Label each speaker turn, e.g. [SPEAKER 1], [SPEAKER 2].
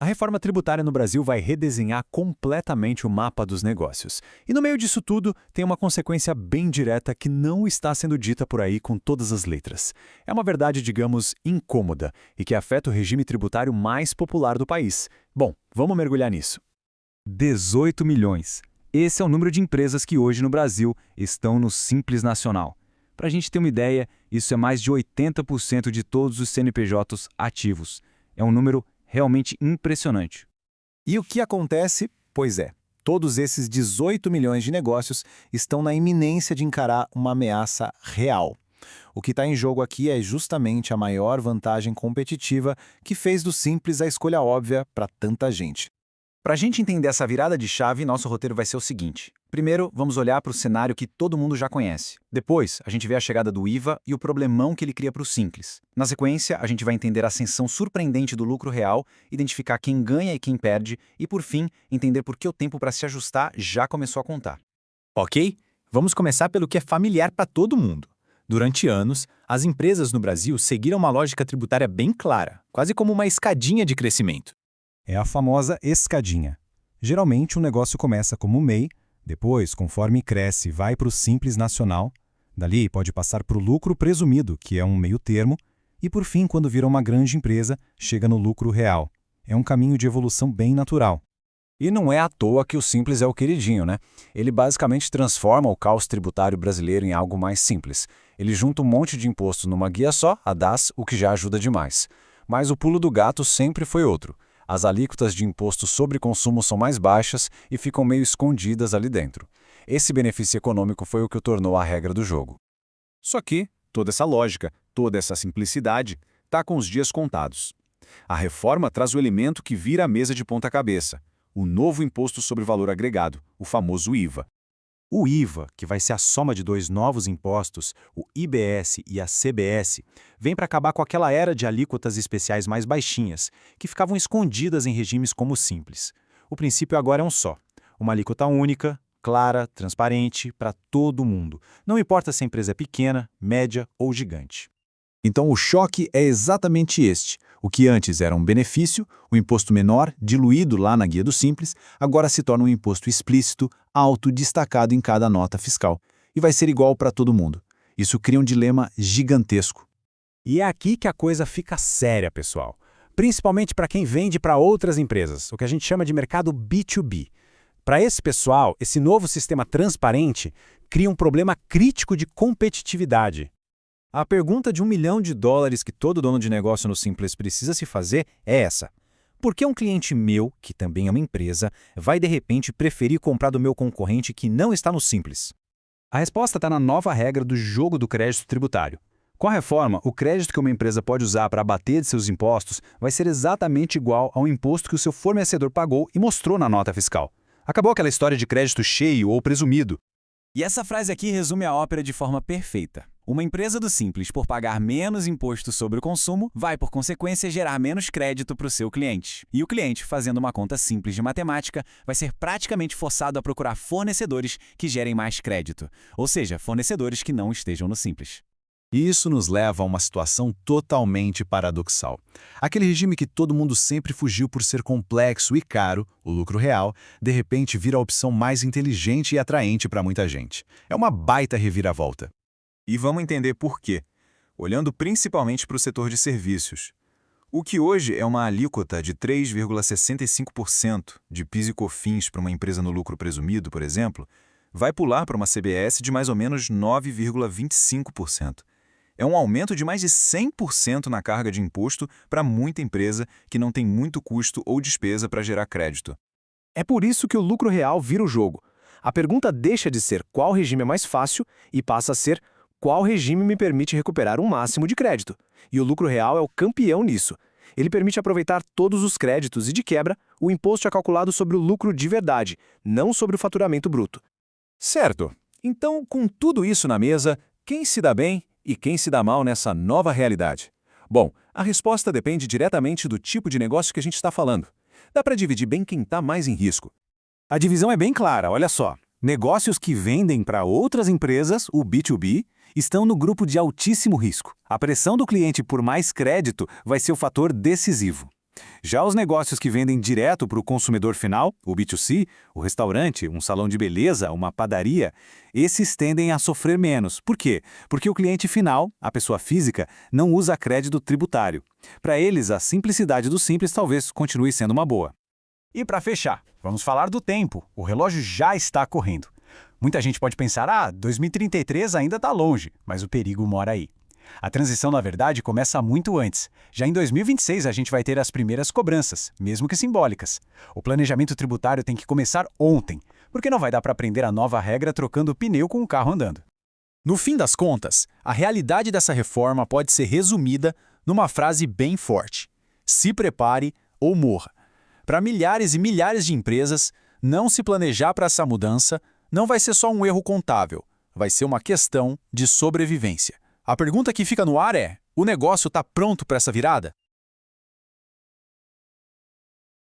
[SPEAKER 1] reforma tributária no Brasil vai redesenhar completamente o mapa dos negócios. E no meio disso tudo, tem uma consequência bem direta que não está sendo dita por aí com todas as letras. É uma verdade, digamos, incômoda e que afeta o regime tributário mais popular do país. Bom, vamos mergulhar nisso.
[SPEAKER 2] 18 milhões. Esse é o número de empresas que hoje no Brasil estão no Simples Nacional. Para a gente ter uma ideia, isso é mais de 80% de todos os CNPJs ativos. É um número realmente impressionante.
[SPEAKER 3] E o que acontece? Pois é, todos esses 18 milhões de negócios estão na iminência de encarar uma ameaça real. O que está em jogo aqui é justamente a maior vantagem competitiva que fez do Simples a escolha óbvia para tanta gente.
[SPEAKER 1] Para a gente entender essa virada de chave, nosso roteiro vai ser o seguinte. Primeiro, vamos olhar para o cenário que todo mundo já conhece. Depois, a gente vê a chegada do IVA e o problemão que ele cria para o Simples. Na sequência, a gente vai entender a ascensão surpreendente do lucro real, identificar quem ganha e quem perde e, por fim, entender por que o tempo para se ajustar já começou a contar.
[SPEAKER 3] Ok? Vamos começar pelo que é familiar para todo mundo. Durante anos, as empresas no Brasil seguiram uma lógica tributária bem clara, quase como uma escadinha de crescimento.
[SPEAKER 4] É a famosa escadinha. Geralmente, um negócio começa como MEI, depois, conforme cresce, vai para o Simples Nacional, dali pode passar para o lucro presumido, que é um meio termo, e por fim, quando vira uma grande empresa, chega no lucro real. É um caminho de evolução bem natural.
[SPEAKER 1] E não é à toa que o Simples é o queridinho, né? Ele basicamente transforma o caos tributário brasileiro em algo mais simples. Ele junta um monte de impostos numa guia só, a DAS, o que já ajuda demais. Mas o pulo do gato sempre foi outro. As alíquotas de imposto sobre consumo são mais baixas e ficam meio escondidas ali dentro. Esse benefício econômico foi o que o tornou a regra do jogo. Só que toda essa lógica, toda essa simplicidade, está com os dias contados. A reforma traz o elemento que vira a mesa de ponta cabeça, o novo Imposto sobre Valor Agregado, o famoso IVA.
[SPEAKER 3] O IVA, que vai ser a soma de dois novos impostos, o IBS e a CBS, vem para acabar com aquela era de alíquotas especiais mais baixinhas, que ficavam escondidas em regimes como o Simples. O princípio agora é um só: uma alíquota única, clara, transparente, para todo mundo. Não importa se a empresa é pequena, média ou gigante. Então o choque é exatamente este. O que antes era um benefício, o imposto menor, diluído lá na guia do Simples, agora se torna um imposto explícito, alto, destacado em cada nota fiscal. E vai ser igual para todo mundo. Isso cria um dilema gigantesco.
[SPEAKER 4] E é aqui que a coisa fica séria, pessoal. Principalmente para quem vende para outras empresas, o que a gente chama de mercado B2B. Para esse pessoal, esse novo sistema transparente cria um problema crítico de competitividade.
[SPEAKER 3] A pergunta de $1 milhão que todo dono de negócio no Simples precisa se fazer é essa: por que um cliente meu, que também é uma empresa, vai de repente preferir comprar do meu concorrente que não está no Simples?
[SPEAKER 2] A resposta está na nova regra do jogo do crédito tributário. Com a reforma, o crédito que uma empresa pode usar para abater de seus impostos vai ser exatamente igual ao imposto que o seu fornecedor pagou e mostrou na nota fiscal. Acabou aquela história de crédito cheio ou presumido.
[SPEAKER 1] E essa frase aqui resume a ópera de forma perfeita. Uma empresa do Simples, por pagar menos imposto sobre o consumo, vai, por consequência, gerar menos crédito para o seu cliente. E o cliente, fazendo uma conta simples de matemática, vai ser praticamente forçado a procurar fornecedores que gerem mais crédito, ou seja, fornecedores que não estejam no Simples.
[SPEAKER 3] E isso nos leva a uma situação totalmente paradoxal. Aquele regime que todo mundo sempre fugiu por ser complexo e caro, o lucro real, de repente vira a opção mais inteligente e atraente para muita gente. É uma baita reviravolta.
[SPEAKER 5] E vamos entender por quê, olhando principalmente para o setor de serviços. O que hoje é uma alíquota de 3,65% de PIS e COFINS para uma empresa no lucro presumido, por exemplo, vai pular para uma CBS de mais ou menos 9,25%. É um aumento de mais de 100% na carga de imposto para muita empresa que não tem muito custo ou despesa para gerar crédito.
[SPEAKER 6] É por isso que o lucro real vira o jogo. A pergunta deixa de ser qual regime é mais fácil e passa a ser qual regime me permite recuperar um máximo de crédito. E o lucro real é o campeão nisso. Ele permite aproveitar todos os créditos e, de quebra, o imposto é calculado sobre o lucro de verdade, não sobre o faturamento bruto.
[SPEAKER 3] Certo. Então, com tudo isso na mesa, quem se dá bem e quem se dá mal nessa nova realidade? Bom, a resposta depende diretamente do tipo de negócio que a gente está falando. Dá para dividir bem quem está mais em risco. A divisão é bem clara, olha só. Negócios que vendem para outras empresas, o B2B, estão no grupo de altíssimo risco. A pressão do cliente por mais crédito vai ser o fator decisivo. Já os negócios que vendem direto para o consumidor final, o B2C, o restaurante, um salão de beleza, uma padaria, esses tendem a sofrer menos. Por quê? Porque o cliente final, a pessoa física, não usa crédito tributário. Para eles, a simplicidade do simples talvez continue sendo uma boa.
[SPEAKER 2] E para fechar, vamos falar do tempo. O relógio já está correndo. Muita gente pode pensar, 2033 ainda está longe, mas o perigo mora aí. A transição, na verdade, começa muito antes. Já em 2026 a gente vai ter as primeiras cobranças, mesmo que simbólicas. O planejamento tributário tem que começar ontem, porque não vai dar para aprender a nova regra trocando pneu com o carro andando.
[SPEAKER 7] No fim das contas, a realidade dessa reforma pode ser resumida numa frase bem forte: se prepare ou morra. Para milhares e milhares de empresas, não se planejar para essa mudança não vai ser só um erro contábil, vai ser uma questão de sobrevivência. A pergunta que fica no ar é: o negócio está pronto para essa virada?